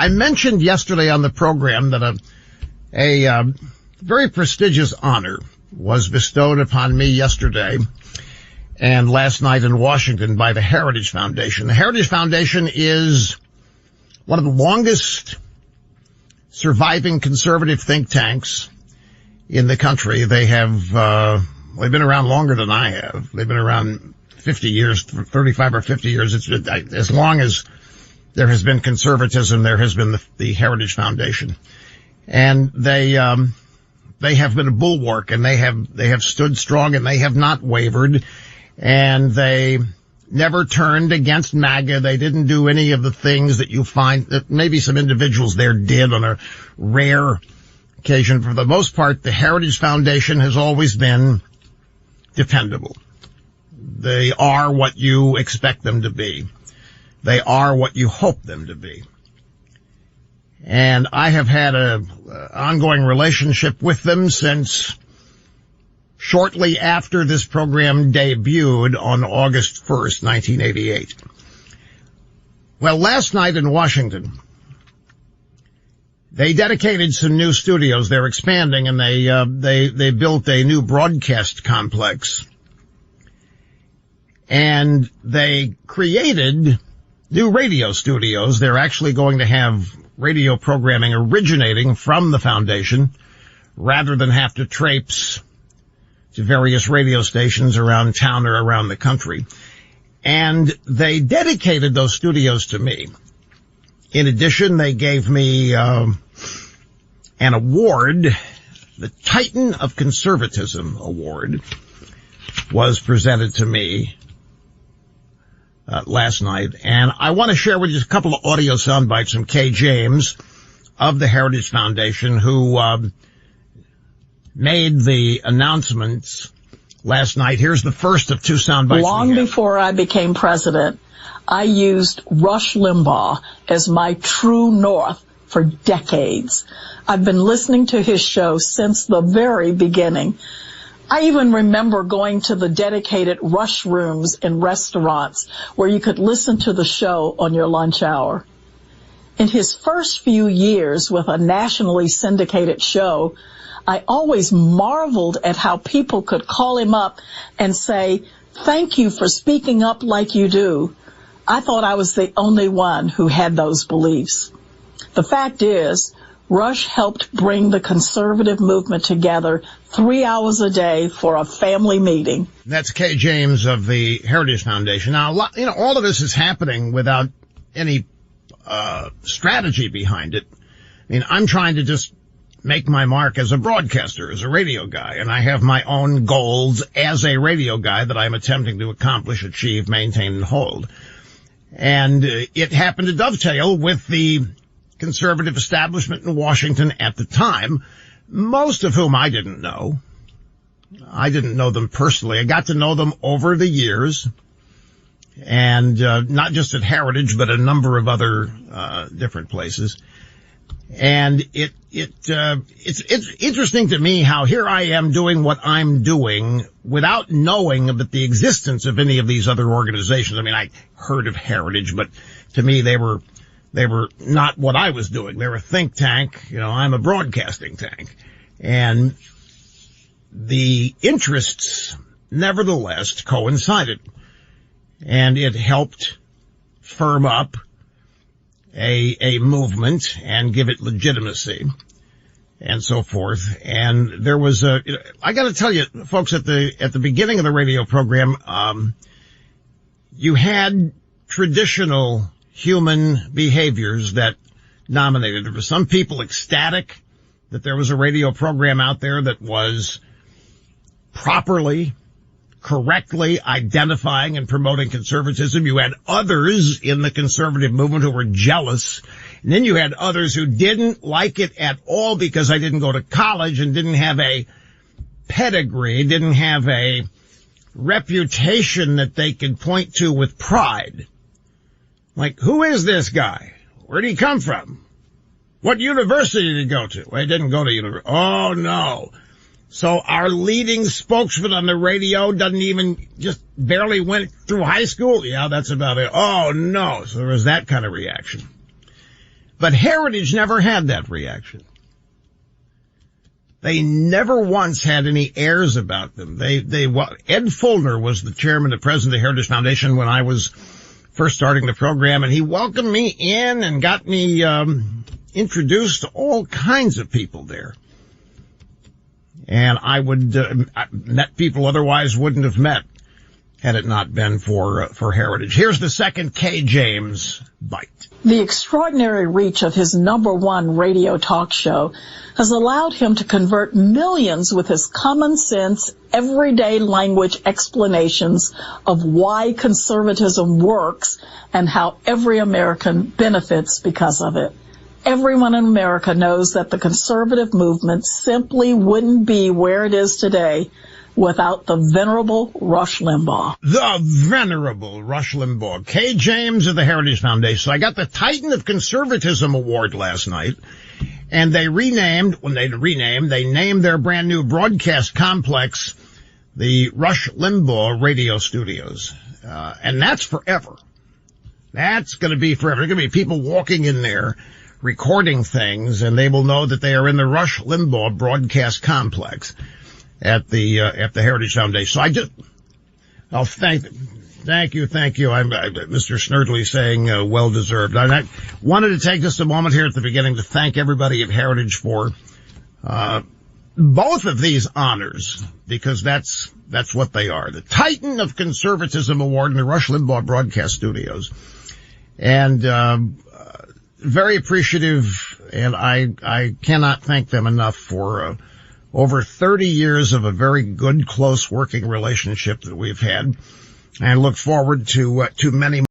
I mentioned yesterday on the program that a very prestigious honor was bestowed upon me yesterday and last night in Washington by the Heritage Foundation. The Heritage Foundation is one of the longest surviving conservative think tanks in the country. They have, they've been around longer than I have. They've been around 50 years, 35 or 50 years. It's been, as long as there has been conservatism, there has been the Heritage Foundation. And they have been a bulwark, and they have stood strong, and they have not wavered, and they never turned against MAGA. They didn't do any of the things that you find that maybe some individuals there did on a rare occasion. For the most part, the Heritage Foundation has always been dependable. They are what you expect them to be. They are what you hope them to be. And I have had an ongoing relationship with them since shortly after this program debuted on August 1st, 1988. Well, last night in Washington, they dedicated some new studios. They're expanding, and they built a new broadcast complex. And they created new radio studios. They're actually going to have radio programming originating from the foundation rather than have to traipse to various radio stations around town or around the country. And they dedicated those studios to me. In addition, they gave me an award. The Titan of Conservatism Award was presented to me last night, and I want to share with you a couple of audio sound bites from Kay James of the Heritage Foundation, who made the announcements last night. Here's the first of two sound bites. Long before I became president, I used Rush Limbaugh as my true north for decades. I've been listening to his show since the very beginning. I even remember going to the dedicated Rush rooms in restaurants where you could listen to the show on your lunch hour. In his first few years with a nationally syndicated show, I always marveled at how people could call him up and say, "Thank you for speaking up like you do." I thought I was the only one who had those beliefs. The fact is, Rush helped bring the conservative movement together 3 hours a day for a family meeting. That's Kay James of the Heritage Foundation. Now, all of this is happening without any strategy behind it. I mean, I'm trying to just make my mark as a broadcaster, as a radio guy, and I have my own goals as a radio guy that I'm attempting to accomplish, achieve, maintain, and hold. And it happened to dovetail with the conservative establishment in Washington at the time, most of whom I didn't know. I didn't know them personally. I got to know them over the years, and not just at Heritage, but a number of other different places. And it's interesting to me how here I am doing what I'm doing without knowing about the existence of any of these other organizations. I mean, I heard of Heritage, but to me they were not what I was doing. They were a think tank. I'm a broadcasting tank. And the interests nevertheless coincided. And it helped firm up a movement and give it legitimacy and so forth. And there was I gotta tell you, folks, at the beginning of the radio program, you had traditional human behaviors that dominated. There were some people ecstatic that there was a radio program out there that was properly, correctly identifying and promoting conservatism. You had others in the conservative movement who were jealous. And then you had others who didn't like it at all because I didn't go to college and didn't have a pedigree, didn't have a reputation that they could point to with pride. Like, who is this guy? Where'd he come from? What university did he go to? Well, he didn't go to university. Oh, no. So our leading spokesman on the radio doesn't even, just barely went through high school? Yeah, that's about it. Oh, no. So there was that kind of reaction. But Heritage never had that reaction. They never once had any airs about them. Ed Fullner was the chairman and president of the Heritage Foundation when I was first starting the program, and he welcomed me in and got me introduced to all kinds of people there. And I met people otherwise wouldn't have met had it not been for Heritage. Here's the second K. James bite. The extraordinary reach of his #1 radio talk show has allowed him to convert millions with his common sense, everyday language explanations of why conservatism works and how every American benefits because of it. Everyone in America knows that the conservative movement simply wouldn't be where it is today without the venerable Rush Limbaugh. The venerable Rush Limbaugh. K. James of the Heritage Foundation. So I got the Titan of Conservatism Award last night, and they named their brand new broadcast complex the Rush Limbaugh Radio Studios. And that's forever. That's going to be forever. There are going to be people walking in there recording things, and they will know that they are in the Rush Limbaugh Broadcast Complex at the Heritage Foundation. So thank you. I'm Mr. Snerdley saying, well deserved. I wanted to take just a moment here at the beginning to thank everybody at Heritage for, both of these honors, because that's what they are. The Titan of Conservatism Award in the Rush Limbaugh Broadcast Studios. And, very appreciative, and I cannot thank them enough for, over 30 years of a very good, close working relationship that we've had, and look forward to many